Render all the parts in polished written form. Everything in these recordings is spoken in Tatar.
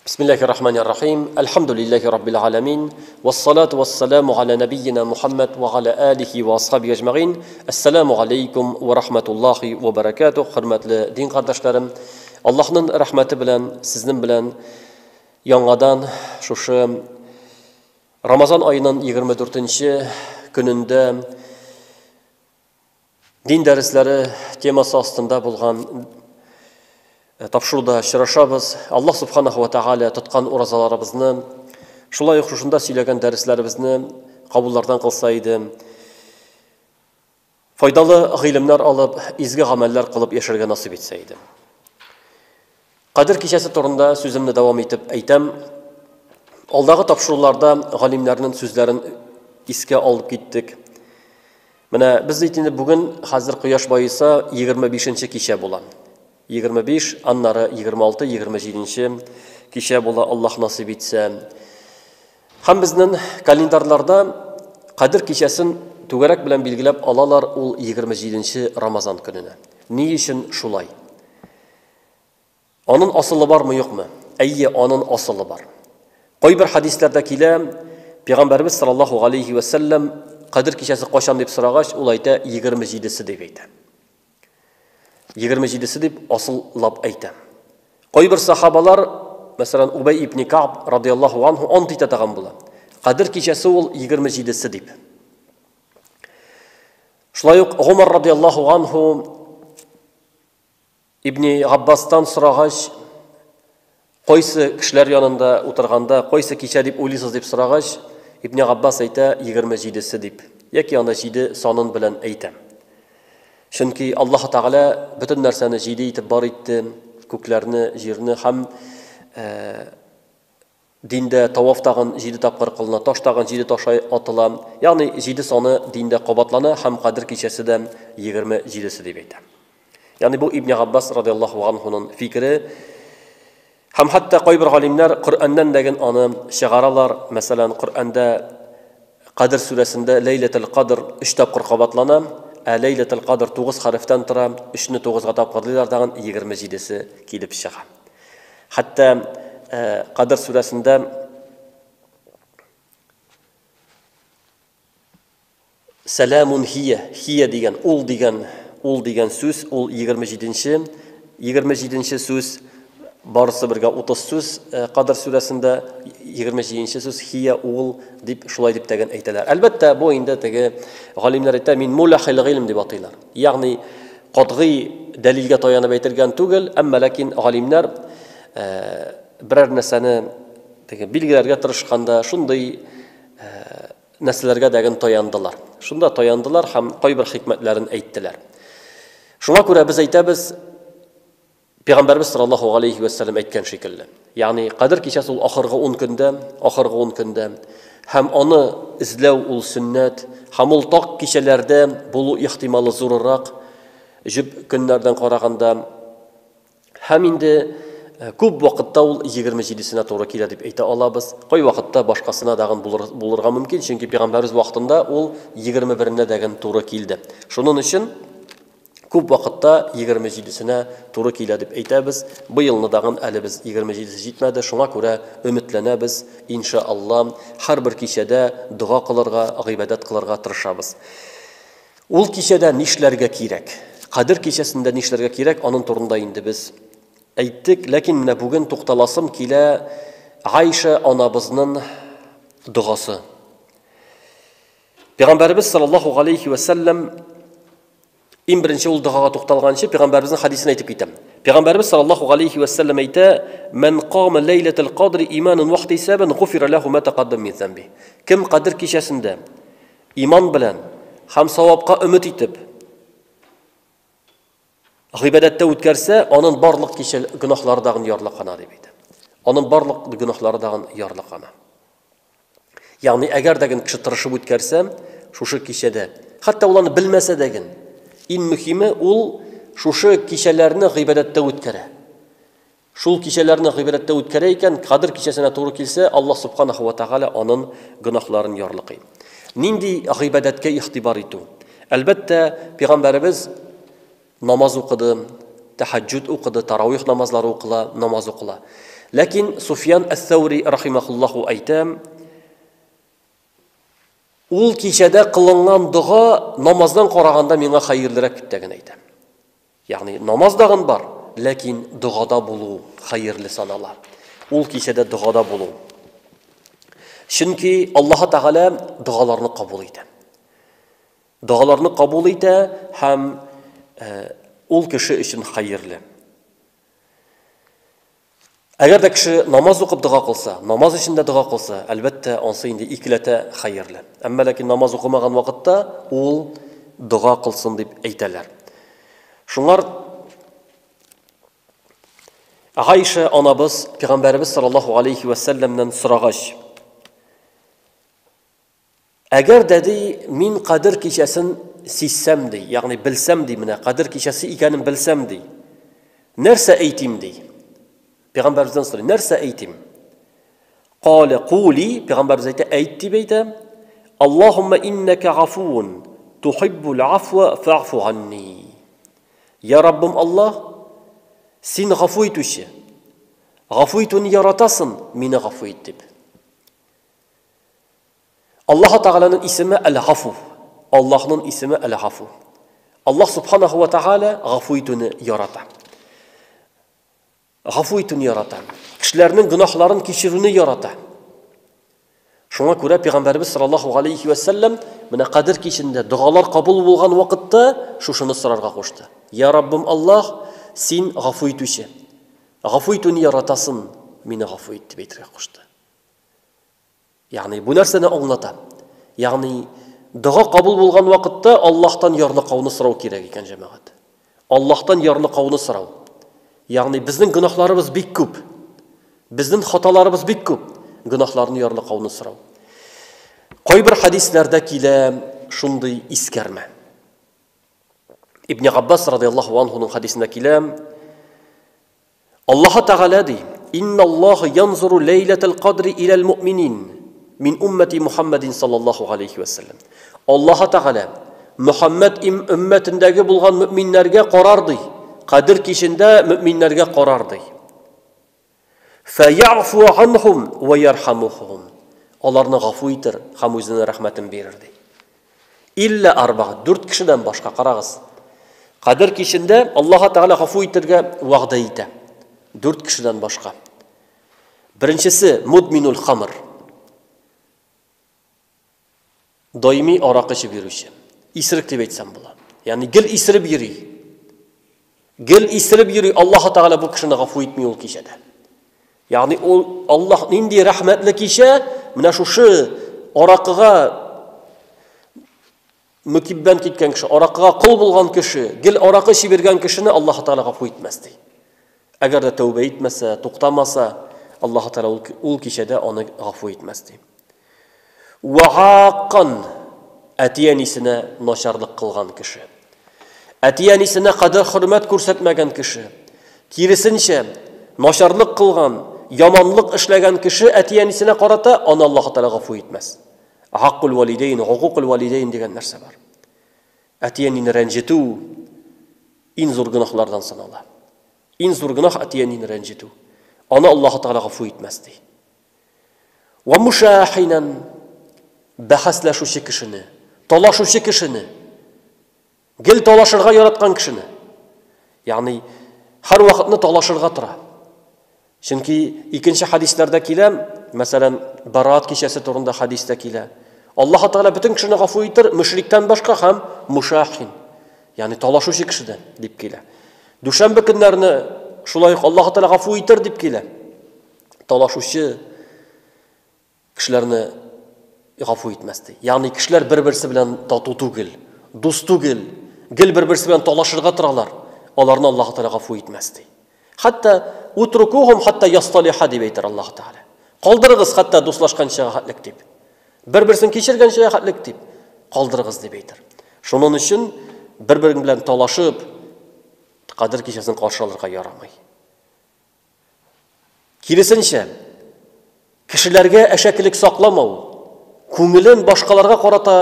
Bismillahirrahmanirrahim. Elhamdülillahi Rabbil alamin. Vessalatu vesselamu ala nebiyyina Muhammed ve ala alihi ve ashabihi ecma'in. Esselamu aleykum ve rahmetullahi ve berekatuh. Hürmetli din kardeşlerim, Allah'ın rahmeti bilen, sizin bilen yangadan şu Ramazan ayının 24. gününde din dersleri teması aslında bulgan Tapşurda şiraşabız. Allah subhanahu wa ta'ala tutkan urazalarımızı, şulay uxuşunda söylegen derslerimizni kabullardan kılsaydı, faydalı ilimler alıp, izgi ameller kılıp yaşarga nasip etseydi. Kadir kişesi turunda sözümle devam etip eytem, aldağı tapşurularda alimlerinin sözlerin iske alıp gittik. Mene biz deytinde bugün hazır kıyaş bayısa 25. kişi bulan. 25, anları 26, 27. kişi bola Allah nasip etse. Hem bizden kalendarlarda Kadir kişesin tügerek bilen bilgilep alalar ol 27. Ramazan gününe. Ni için şulay? Onun asılı var mı yok mu? Eyye onun asılı var. Koy bir hadislerdekiyle Peygamberimiz sallallahu aleyhi ve sellem Kadir kişesi koşan deyip sırağaç olayda 27'si deyip eydi. 27'si deyip asıllap eydi. Koy bir sahabalar mesela Ubey ibn Ka'b radıyallahu anhu 10 tita tağın bula. Kadir kişesi ol 27'si deyip. Şulay yok Umar radıyallahu anhu İbni Abbas'tan sırağaç koysa kişiler yanında oturganda koysa kişi deyip ulisız deyip sırağaç İbni Abbas eydi 27'si deyip. Yeki yana jidi sanın bilen eydi. Çünkü Allah Teala bütün nerseni jidi etip bar etti, köklerini, jirini hem dinde tavaf tağın jidi tapqır kılına, taş tağın jidi taşay atılan, yani jidi sanı dinde qabatlana hem Kadir kişesi de 27'si deyip eydi. Yani bu İbn Abbas radıyallahu anhu'nun fikri. Hem hatta koy bir alimler Kur'an'dan degen anı şiğaralar. Mesela Kur'an'da Kadir suresinde Leyletul Kadir 3 tapqır qabatlana. Leyletul Kadir 9 harften tıra, 3'nü 9 tapqırlılar dağın 27'si kilip şiğa. Hatta Kadir suresinde Selamun hiye degen, ol degen söz, ol 27. söz, barısı birga 30 söz, Kadir suresinde 27. söz, hiye ol deyip, şulay deyip degen eyteler. Elbette bu oyunda tege, galimler eyte, min mulahil ilim deyip atıylar. Yani, qadgı delilge toyanıp eytirgen tugel, ama lakin galimler birer neseni bilgilerge tırışkanda, şunday neslerge degen toyandılar. Şunda toyandılar, hem koy bir hikmetlerin eyttiler. Şuna göre biz eytemiz, Peygamberimiz sallallahu aleyhi ve sellem eytken şekilde. Yani Kadir kişesi ol ahırgı 10 günde, hem onu izlev ol sünnet, hem ol tak kişilerde bulu ihtimalı zorurrak, jüb günlerden qaraganda, hem indi köp vakitte ol 27'sine doğru kile deyip eyte alabız. Koy vakitte başkasına dağın bulurga mümkün. Çünkü Peygamberimiz vaktinde ol 21'ine dağın doğru kildi. Şunun için köp vakitte 27'sine doğru kile deyip eytemiz. Bu yılını dağın elimiz 27'si jitmedi. Şuna göre ümitlenemiz. İnşallah her bir kişide dua kılırga, ibadet kılırga tırışabız. Ol kişide nişlerge kirek. Kadir kişesinde nişlerge kirek. Onun turunda indi biz. Eyttik, lakin bugün toxtalasım kile Ayşe anabızının duası. Peygamberimiz sallallahu aleyhi ve sellem en birinci ol duaga toxtalgançı Peygamberimizin hadisini aytip gitem. Peygamberimiz sallallahu aleyhi ve sellem eyte: "Men qama leyletul qadri imanan ve ihtisaban gufira lahu ma taqaddama min zanbi." Kim Kadir kişesinde iman bilen hem savabqa ümit etip gıybedette ötkerse, onun barlık kişi günahları dağın yarlıqana deydi. Onun barlık günahları dağın yarlıqana. Yani eğer degin kişi tırışıp ötkerse, şu kişide, hatta olanı bilmese degin, en mühimi ol, şu kişilerini gıybedette ötkere. Şul kişilerini gıybedette ötkereyken, Kadir kişisine doğru kilse, Allah subhanahu wa ta'ala onun günahlarını yarlıqı. Nindi gıybedetke ihtibar etu. Elbette, Peygamberimiz namaz okudu, tahajjud укыды, таравих намазлары укыла, намаз укыла. Ләкин Суфьян ас-Саури рахимахуллаху әйтә, ул кичәдә кылынган дуга намаздан караганда миңа хәерлерәк дип әйтә. Ягъни намаз дагын бар, ләкин дугада булу хәерле санала. Ул кичәдә дугада булу. Чөнки Аллаһ Тәгалә дугаларны кабул итә. Дугаларны кабул итә һәм ул кеше өчен хәерле. Әгәр дә кеше намаз укып дуга кылса, намаз өчен дә дуга кылса, әлбәттә ансы инде икеләтә хәерле. Әмма ләкин намаз укымаган вакытта ул дуга кылсын дип әйтәләр. Шуңар Айша анабыз Пәйгамбәрбез саллаллаһу алейхи ва салламнан сорагач, әгәр дә мин кадер кичәсен сизсәм ди, ягъни белсәм ди, менә кадер кичәсе икәнен белсәм ди, нәрсә әйтим ди? Пәйгамбәрбездән сорый, нәрсә әйтим? Кала кули, Пәйгамбәрбез әйт дип әйтә, Аллаһумма иннaka гафуун, тухиббул афва фаъфу анни. Я Раббым Аллаһ, син гафу итүче. Гафу итүне яратасың, мине гафу ит дип. Аллаһ Тәгаләнең исеме Әл-Гафу. Аллаһның исеме Әл-Гафу. Аллаһ Субханаһу ва Тәгалә гафу итүне ярата. Гафу итүне ярата. Кешеләрнең гөнаһларын кичерүне ярата. Шуңа күрә Пәйгамбәрбез саллаллаһу алейхи ва саллям менә кадер кичендә дугалар кабул булган вакытта шушыны сорарга кушты. Я Раббым Аллаһ, син гафу итүче. Гафу итүне яратасың, мине гафу ит дип әйтергә кушты. Ягъни бу нәрсәне аңлата. Ягъни дуга кабул булган вакытта Аллаһтан ярлыкауны сорау кирәк икән җәмәгать. Аллаһтан ярлыкауны сорау. Ягъни безнең гөнаһларыбыз бик күп. Безнең хаталарыбыз бик күп. Гөнаһларны ярлыкауны сорау. Кайбер хадисләрдә килә шундый искәрмә. Ибн Аббас радиллаһу анһуның хадисендә килә, Аллаһ Тәгалә ди: "Инналлаһа янзуру лейлатал кадри илал муъминин мин уммати Мухаммадин саллаллаһу алейхи ва саллям." Аллаһ Тәгалә Мухаммад умматындагы булган мөэминнәргә карар ди. Кадер кичендә мөэминнәргә карар ди. Фаяфу анхум ва ярхамухум. Аларны гафу итер һәм үзенә рәхмәтен бирер ди. Илля арба, 4 кешедән башка карагыз. Кадер кичендә Аллаһ Тәгалә гафу итәргә вәгъдә итә. 4 кешедән башка. Беренчесе мудминул хамр. Даими арак эчеп йөрүче. Исерек дип әйтсәм була. Ягъни гел исереп йөри. Гел исереп йөри, Аллаһ Тәгалә бу кешене гафу итми ул кичәдә. Ягъни ул Аллаһ нинди рәхмәтле кичә, менә шушы аракыга мөкиббән киткән кеше, аракыга кул булган кеше, гел аракы эчеп йөргән кешене Аллаһ Тәгалә гафу итмәс ди. Әгәр дә тәүбә итмәсә, туктамаса, Аллаһ Тәгалә ул кичәдә аны гафу итмәс ди. Ваакан, әтиянисенә начарлык кылган кеше. Әтиянисенә кадәр хөрмәт күрсәтмәгән кеше. Киресенчә, начарлык кылган, яманлык эшләгән кеше әтиянисенә карата, аны Аллаһ Тәгалә гафу итмәс. Хаккул валидейн, хукукул валидейн дигән нәрсә бар. Әтиянне рәнҗетү иң зур гөнаһлардан санала. Иң зур гөнаһ әтиянне рәнҗетү. Аны Аллаһ Тәгалә гафу итмәс ди. Ва мушахинан, бәхәсләшүче кешене, талашучы кешене, гел талашырга яраткан кешене. Ягъни һәр вакытны талашырга тора. Чөнки икенче хадисләрдә килә, мәсәлән, Барат кичәсе турында хадистә килә. Аллаһ Тәгалә бөтен кешене гафу итер, мөшриктән башка һәм мушахин, ягъни талашучы кешедән дип килә. Дүшәмбе көннәрне шулай ук Аллаһ Тәгалә гафу итер дип килә. Талашучы кешеләрне гафу итмәс ди. Ягъни кешеләр бер-берсе белән тату түгел, дус түгел, гел бер-берсе белән талашырга торалар. Аларны Аллаһ Тәгалә гафу итмәс ди. Хәтта утрукухум хәтта ясталиха дип әйтер Аллаһ Тәгалә. Калдырыгыз хәтта дуслашканча хәтлек дип. Бер-берсен кичергәнчә хәтлек дип. Калдырыгыз дип әйтер. Шуның өчен бер-берең белән талашып, кадер кичәсен каршы алырга ярамый. Киресенчә, кешеләргә әшәкелек сакламау, күңелен башкаларга карата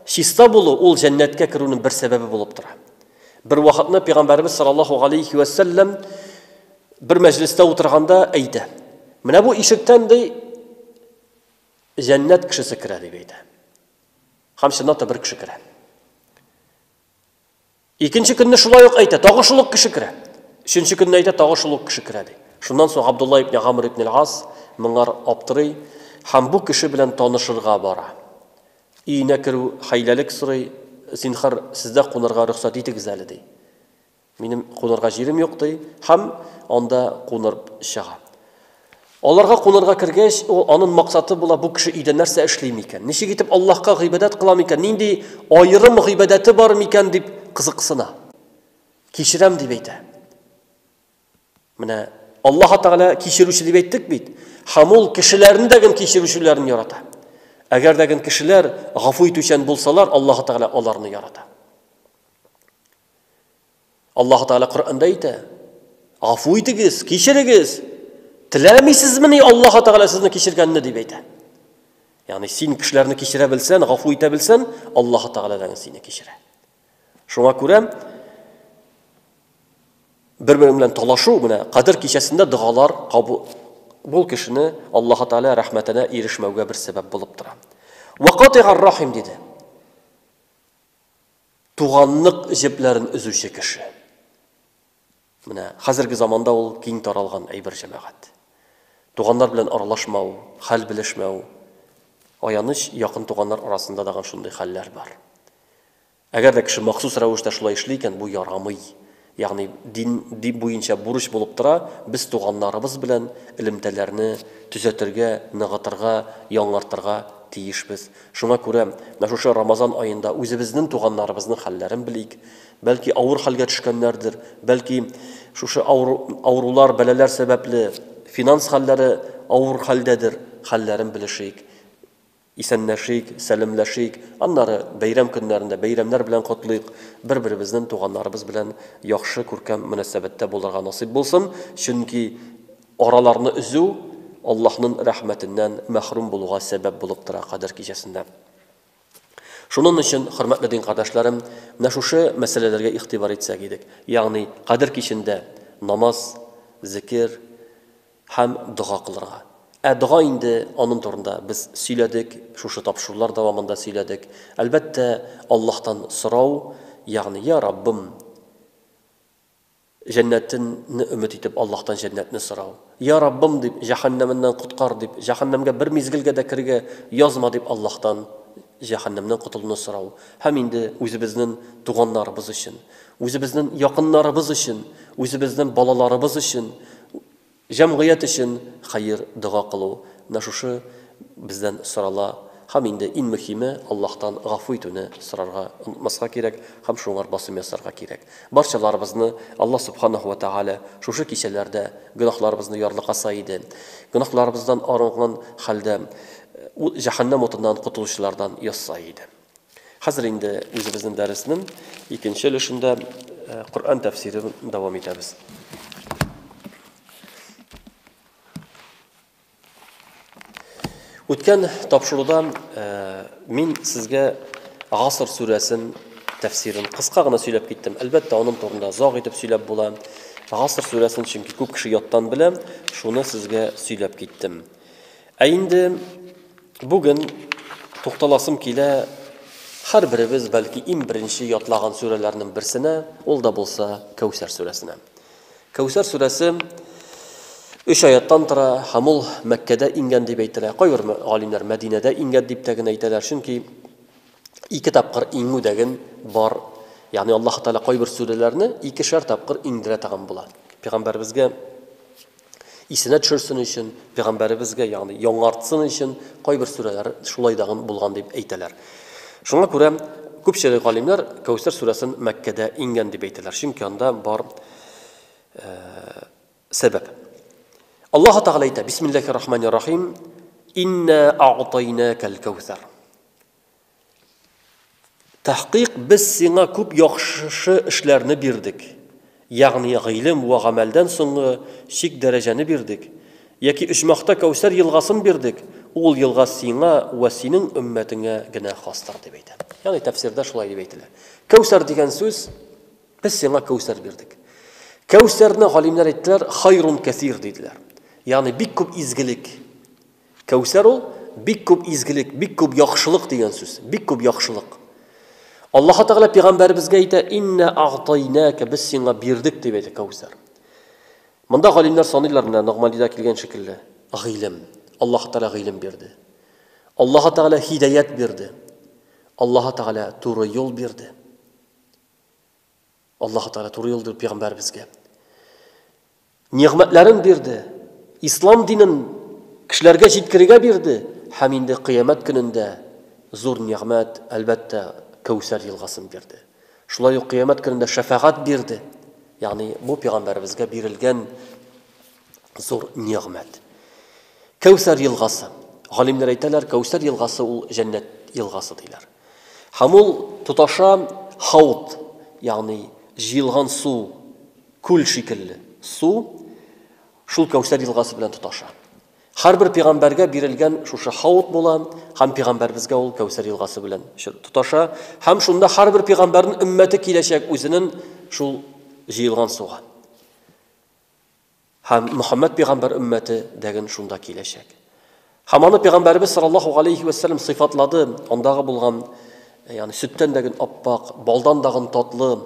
чиста булу, ул җәннәткә керүнең бер сәбәбе булып тора. Bir vaqtni Peygamberimiz sallallahu aleyhi ve sellem bir mecliste oturganda aytdi. Менә bu ишектән ди cennet kişisi керә дип әйтә. Һәм шунда бер кеше керә. İkinci künne şulay ук әйтә, тагы шул ук кеше керә. Üçüncü künне әйтә, тагы шул ук кеше керә ди. Шуннан соң Абдулла ибн Гамр ибн ал-Ас моңар аптырый, һәм бу кеше белән танышырга бара. Өенә керү хәйләлек сорый, зинһар сездә кунырга рөхсәт итегез әле ди. Минем кунырга җирем юк ди, һәм анда кунырып чыга. Аларга кунырга кергәч, аның максаты була бу кеше өйдә нәрсә эшли микән? Ничек итеп Аллаһка гыйбадат кыла микән? Нинди аерым гыйбадаты бар микән дип кызыксына. Кичерәм дип әйтә. Менә Аллаһ Тәгалә кичерүче дип әйттек бит. Һәм ул кешеләрне дә кичерүчеләрен ярата. Әгәр дә кешеләр гафу итүчән булсалар, Аллаһ Тәгалә аларны ярата. Аллаһ Тәгалә Коръәндә әйтә: "Гафу итегез, кичерегез. Теләмисезмени Аллаһ Тәгалә сезне кичергәнне" дип әйтә. Ягъни син кешеләрне кичерә белсәң, гафу итә белсәң, Аллаһ Тәгалә дә сине кичерә. Шуңа күрә бер-бер белән талашу менә Кадр кичәсендә дугалар кабул бул кешене Аллаһ Тәгалә рәхмәтенә ирешмәүгә бер сәбәп булып тора. Вакатигар рахим диде. Туганлык җепләрен үзүче кеше. Менә хәзерге заманда ул киң таралган әйбер җәмәгать. Туганнар белән аралашмау, хәл белешмәү, аяныч якын туганнар арасында да шундый хәлләр бар. Әгәр дә кеше махсус рәвештә шулай эшли икән, бу ярамый. Ягъни дин буенча бурыч булып тора, без туганнарыбыз белән элемтәләрне төзәтергә, ныгытырга, яңартырга тиешбез. Шуңа күрә, менә шушы Рамазан аенда үзебезнең туганнарыбызның хәлләрен белик. Бәлки авыр хәлгә төшкәннәрдер, бәлки шушы авырулар, бәләләр сәбәпле финанс хәлләре авыр хәлдәдер, хәлләрен белешик. Исәнләшик, сәламләшик, аннары бәйрәм көннәрендә бәйрәмнәр белән котлыйк, бер-беребезнең туганнарыбыз белән яхшы күркәм мөнәсәбәттә булырга насыйп булсын, чөнки араларны үзү Аллаһның рәхмәтеннән мәхрүм булуга сәбәп булып тора Кадр кичәсендә. Шуның өчен, хөрмәтле дин кардәшләрем, менә шушы мәсьәләләргә игътибар итсәк идек. Ягъни Кадр кичендә намаз, зикр һәм дуга кылырга. Дуга инде аның турында без сөйләдек, шушы тапшырулар дәвамында сөйләдек. Әлбәттә, Аллаһтан сорау, ягъни я Раббым, җәннәтне өмет итеп Аллаһтан җәннәтне сорау. Я Раббым дип җәһәннәмнән коткар дип, җәһәннәмгә бер мизгелгә дә кергә язма дип Аллаһтан җәһәннәмнән котылуны сорау. Һәм инде үзебезнең туганнарыбыз өчен, үзебезнең якыннарыбыз өчен, үзебезнең балаларыбыз өчен, җәмгыять өчен хәер дуга кылу, шушы бездән сорала. Һәм инде иң мөһиме Аллаһтан гафу итүне сорарга онытмаска кирәк, һәм шуңар басым ясарга кирәк. Барчаларыбызны Аллаһ Субханаһу ва Тәгалә шушы кичәләрдә гөнаһларыбызны ярлыкаса иде. Гөнаһларыбыздан арынган хәлдә җәһәннәм утыннан котылучылардан ясса иде. Хәзер инде үзебезнең дәреснең икенче өлешендә Коръән тәфсирен дәвам итәбез. Үткән тапшыруда мин сезгә Гаср сүрәсен тәфсирен кыска гына сөйләп киттем. Әлбәттә, аның турында зак итеп сөйләп була. Гаср сүрәсен чөнки күп кеше яттан белә, шуны сезгә сөйләп киттем. Инде бүген тукталасым килә һәрберебез бәлки иң беренче ятлаган сүрәләрнең берсенә, ул да булса Кәүсәр сүрәсенә. Кәүсәр сүрәсе 3 аяттан тора, һәм ул Мәккәдә ингән дип әйтәләр. Кайбер галимнәр Мәдинәдә ингән дип тә генә әйтәләр, чөнки 2 тапкыр иңүдәген бар. Ягъни Аллаһ Тәгалә кайбер сүрәләрне 2 тапкыр иңдерә тагын була. Пәйгамбәребезгә исенә төшерсен өчен, пәйгамбәребезгә ягъни яңартсын өчен кайбер сүрәләр шулай дагын булган дип әйтәләр. Шуңа күрә күпчелек галимнәр Кәүсәр сүрәсен Мәккәдә ингән дип әйтәләр, чөнки анда бар сәбәп. Аллаһ Тәгалә әйтә: Бисмиллаһир-рахманир-рахим. Инна аътайнакал кәүсәр. Тәхқиқ без сиңа күп яхшы эшләрне бирдек. Ягъни гыйлем ва гамәлдән соңгы шик дәрәҗәне бирдек. Яки ичмахта Кәүсәр елгасын бирдек. Ул елга сиңа ва синең өммәтеңә генә хастыр дип әйтә. Ягъни тәфсирдә шулай дип әйтелә. Кәүсәр дигән сүз Biz sana Kevser birdik. Kevser'ne galimler ettiler, hayrun kesir dediler. Yani bik köp izgilik. Kevser ol, bik köp izgilik, bik köp yaxşılık degan söz. Bik köp yaxşılık. Allah Teala peygamberimizge ayta, inna a'taynaka biz sana birdik deb ayta Kevser. Mında galimler sanıylar mı? Normalde kelgen şekilde. G'ilim. Allah Teala g'ilim berdi. Allah Teala hidayet berdi. Allah Teala doğru yol berdi. Allah Teala doğru yoldur peygamberimizge. Nimetlerin berdi. İslam dinin kişilerge jetkirige berdi. Hem de kıyamet gününde zor nimet elbette Kevser yılgasın berdi. Şulay o kıyamet gününde şefaat berdi. Yani bu peygamberimizge berilgen zor nimet. Kevser yılgası. Galimler aytalar, Kevser yılgası ol cennet yılgası deyler. Hamul tutaşa havut, yani jilgan su, kul şekilli su, şul Kevser yılgası bilen tutaşa. Her bir peygamberge berilgen şuşa havut bolan, hem peygamberimizge ol Kevser yılgası bilen tutaşa, hem şunda her bir peygamberin ümmeti kileşek özünün şul jilgan suğa. Hem Muhammed peygamber ümmeti degen şunda kileşek. Hamanı peygamberimiz sallallahu aleyhi ve sellem sıfatladı, ondağı bulgan yani sütten degen appak, baldan degen tatlı.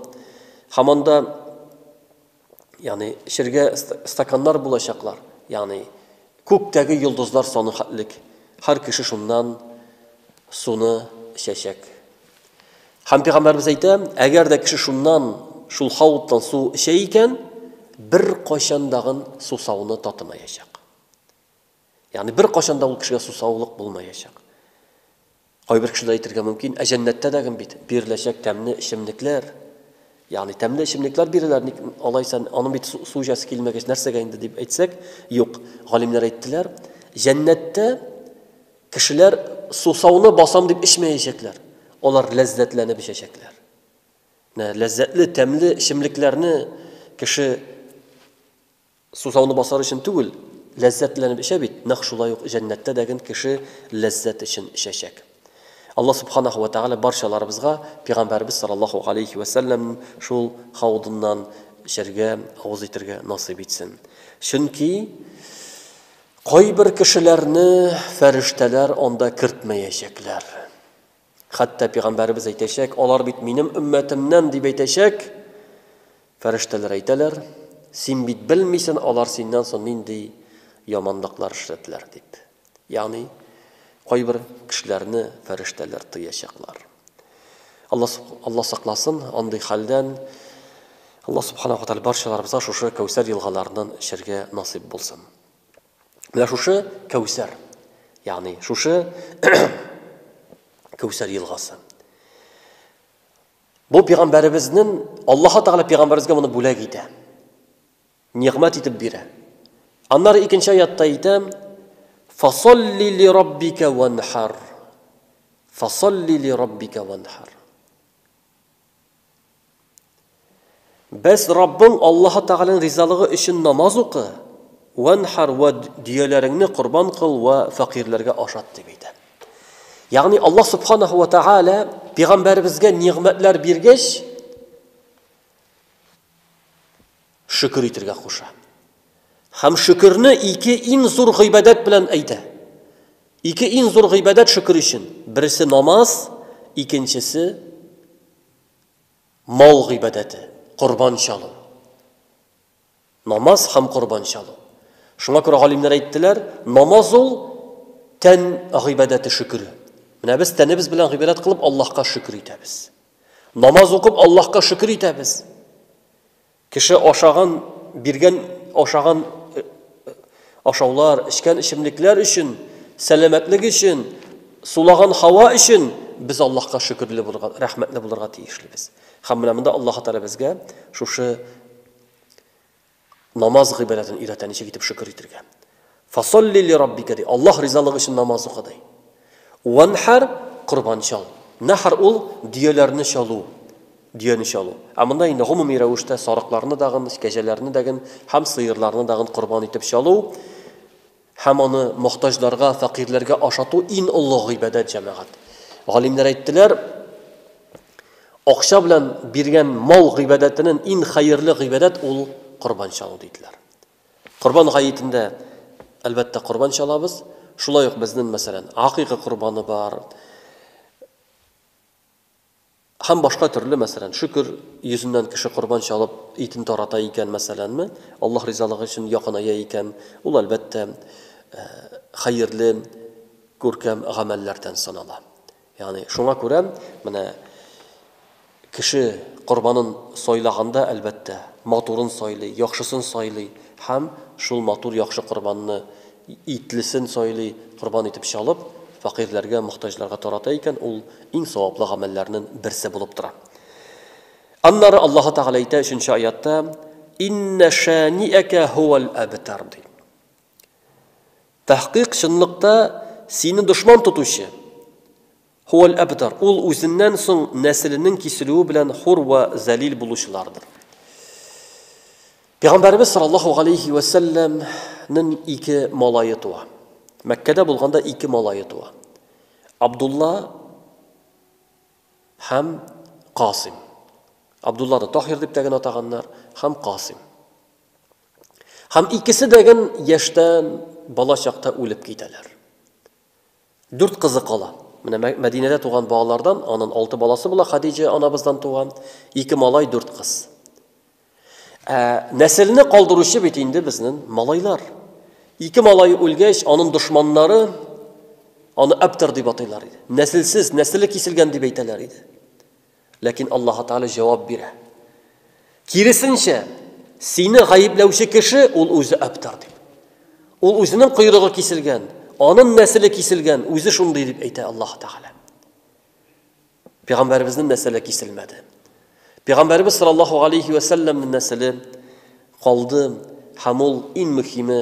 Hamanda yani şirge stakanlar bulaşaklar. Yani kökteki yıldızlar sonu hatlik. Her kişi şundan sunu şeşek. Hem peygamberimiz ayta, eğer de kişi şundan şul havuttan su şeyken bir koşandağın susavını tatmayacak. Yani bir koşanda ol kişiye susavlık bulmayacak. Ay bir kişi de aytırga mümkün. Cennette de birleşek temli işimlikler. Yani temli işimlikler birilerini alaysan onun bir su jası kilmek nersege indi deyip etsek yok. Galimler ayttılar. Cennette kişiler susavını basam deyip içmeyecekler. Onlar lezzetlenip içecekler. Lezzetli temli işimliklerini kişi susavını basar için tügül, lezzetlenip işe bit. Nakşula yok cennette degen kişi lezzet için işecek. Allah subhanahu ve teala barşalarımızga Peygamberimiz sallallahu aleyhi ve sellem şul havudundan şerge, ağız itirge nasip etsin. Çünkü koy bir kişilerini ferişteler onda kırtmayacaklar. Hatta Peygamberimiz aytacak, olar bit benim ümmetimden deyip aytacak. Ferişteler aytalar, sen bit bilmisen olar senden son nindi yamanlıklar işlettiler deyip. Yani koy bir kişilerini ferişteler tıyacaklar. Allah saklasın anday halden. Allah subhanahu wa ta'ala barşalarımıza şuşu Kevser yılgalarından şerge nasip bulsun. Ve şuşu Kevser. Yani şuşu Kevser yılgası. Bu peygamberimizin Allah Teala peygamberimizge bunu bulak ide. Nimet itib bire. Anlar ikinci ayatta ide fasalli li rabbike venhar. Fasalli li rabbike venhar. Bes Rabbin Allah Teala'nın rizalığı için namaz oku. Venhar ve diyelerini kurban kıl ve fakirlerge aşat debeydi. Yani Allah subhanahu ve Teala peygamberimizge nimetler birgeç şükür itirge koşa. Hem şükürünü iki en zor gıybedet bilen eyde. İki en zor gıybedet şükür için. Birisi namaz, ikincisi mal gıybedeti, kurban çalı. Namaz hem kurban çalı. Şuna göre alimler ayttılar, namaz ol ten gıybedeti şükürü. Mine biz tenimiz bilen gıybedet kılıp Allah'a şükür itemiz. Namaz okup Allah'a şükür itemiz. Kişi aşağın birgen aşağın aşağılar, içken içimlikler için, selametlik için, sulağın hava için biz Allah'a şükürlü bulurga, rahmetli bulurga tiyişliyiz. Hamılamında Allah Teala bizge şu namaz gıybedetini ireteni gidip şükür itirgen. Fasalli li rabbike de Allah rizalığı için namaz okuday. Venhar kurban çal. Nahar ol diyelerini çalu. Diyeni çalu. Amında yine umumi revişte sarıklarını dağın, gecelerini dağın, hem sıyırlarını dağın kurban itip çalu. Hem onu muhtaçlarga, fakirlerge aşatu in Allah gıybedet cemaat. Alimler ettiler, Акча белән биргән мал гыйбадәтенең иң хәерле гыйбадәт ул корбан чалу диделәр. Корбан гаетендә әлбәттә корбан чалабыз. Шулай ук безнең мәсәлән акыйка корбаны бар. Һәм башка төрле мәсәлән шөкер йөзеннән кеше корбан чалып итен тарата икән мәсәләнме, Аллаһ ризалыгы өчен якыная икән, ул әлбәттә хәерле күркәм гамәлләрдән санала. Ягъни шуңа күрә менә кеше корбанын сайлаганда әлбәттә матурын сайлый, яхшысын сайлый һәм шул матур яхшы корбанны итлесен сайлый, корбан итеп чалып, фақирләргә, мохтаҗларга тарата икән, ул иң саваплы гамәлләрнең берсе булып тора. Аннары Аллаһ Тәгалә әйтә 3нче аятта: "Инна шани'ака хувал абтар." Тәхқиқ чынлыкта сине дошман тотучы хувал абтар. Ул үзеннән соң нәселенең киселүе белән хур ва залил булучылардыр. Пәйгамбәрбез саллаллаһу алейхи ва салламның ике малайы туа. Мәккәдә булганда ике малайы туа. Абдулла һәм Касим. Абдулланы Тахир дип тәгән атаганнар, һәм Касим. Һәм икесе дәгән яшьтән бала чакта үлеп китәләр. 4 кызы кала. Менә Мәдинәдә туган балалардан аның 6 баласы була, Хадиҗа анабыздан туган, 2 малай, 4 кыз. Нәселне калдыручы бит инде безнең малайлар. 2 малай үлгәч, аның дошманнары аны Абтар дип атыйлар иде. Нәселсез, нәселе киселгән дип әйтәләр иде. Ләкин Аллаһ Тәгалә җавап бирә. Киресенчә, сине гаепләүче кеше ул үзе Абтар дип. Ул үзенең койрыгы киселгән, аның нәселе киселгән, үзе шундый дип әйтә Аллаһ Тәгалә. Пәйгамбәрбезнең нәселе киселмәде. Пәйгамбәрбез саллаллаһу алейхи ва салламның нәселе калды, һәм ул иң мөһиме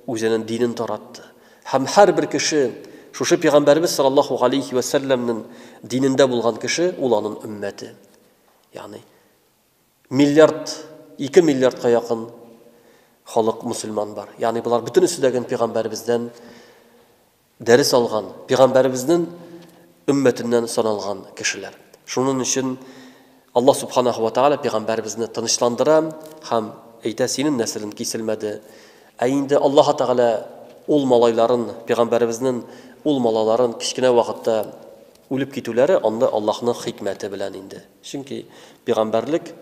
үзенең динен таратты. Һәм һәрбер кеше, шушы Пәйгамбәрбез саллаллаһу алейхи ва салламның динендә булган кеше, ул аның өммәте. Ягъни миллиард, 2 миллиардка якын халык мусульман бар. Ягъни булар бөтенесе дәгән Пәйгамбәрбездән дәрес алган, Пәйгамбәрбезнең өммәтеннән саналган кешеләр. Шуның өчен Аллаһ субханаһу ва тааля Пәйгамбәрбезне тынычландыра һәм әйтә, синең нәселең киселмәде. Ә инде Аллаһ Тәгалә ул малайларын, Пәйгамбәрбезнең ул малаларын кичкенә вакытта үлеп китүләре анда Аллаһның хикмәте белән инде. Чөнки Пәйгамбәрлек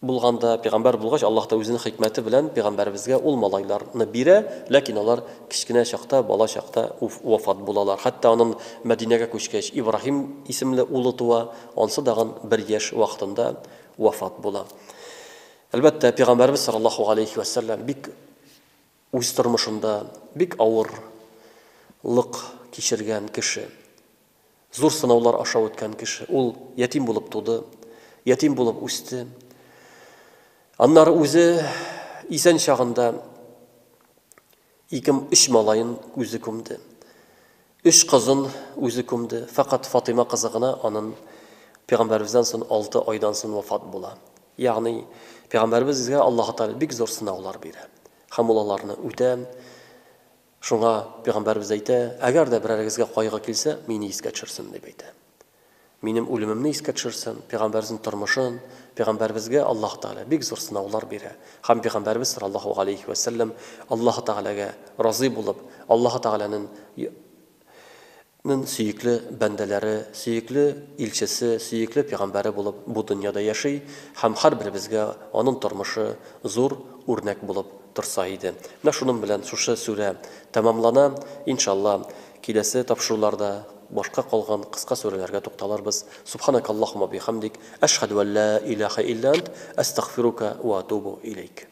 булганда, Пәйгамбәр булгач, Аллаһ та үзенең хикмәте белән Пәйгамбәрбезгә ул малайларны бирә, ләкин алар кичкенә чакта, бала чакта вафат булалар. Хәтта аның Мәдинәгә күчкәч Ибраһим исемле улы туа, ансы дагын 1 яшь вакытында вафат була. Әлбәттә, Пәйгамбәрбез саллаллаһу алейхи ва саллям бик үз тормышында бик авырлык кичергән кеше. Зур сынаулар аша үткән кеше. Ул ятим булып туды, ятим булып үсте. Аннары үзе исән чагында 2-3 малайын үзе күмде. 3 кызын үзе күмде. Фақат Фатима кызы гына аның Пәйгамбәрбездән соң 6 айдан соң вафат була. Ягъни Пәйгамбәрбезгә Аллаһ Тәгалә бик зур сынаулар бирә. Һәм улларны үтә. Шуңа Пәйгамбәрбез әйтә, әгәр дә берәрегезгә кайгы килсә, мине искә төшерсен дип әйтә. Минем үлемемне искә төшерсен, Пәйгамбәрбезнең тормышын, Пәйгамбәрбезгә Аллаһ Тәгалә бик зур сынаулар бирә. Һәм Пәйгамбәрбез саллаллаһу алейхи ва саллям Аллаһ Тәгаләгә разый булып, Аллаһ Тәгаләнең сөйекле бәндәләре, сөйекле илчесе, сөйекле Пәйгамбәре булып бу дөньяда яши, һәм һәрберебезгә аның тормышы зур үрнәк булып торса иде. Менә шуның белән шушы сүрә тәмамлана. Иншалла, киләсе тапшыруларда башка калган кыска сүрәләргә тукталырбыз. Субханакаллаһумма бихамдик, ашһаду ан ла илаха илля ант, астагфирука ва атубу илейк.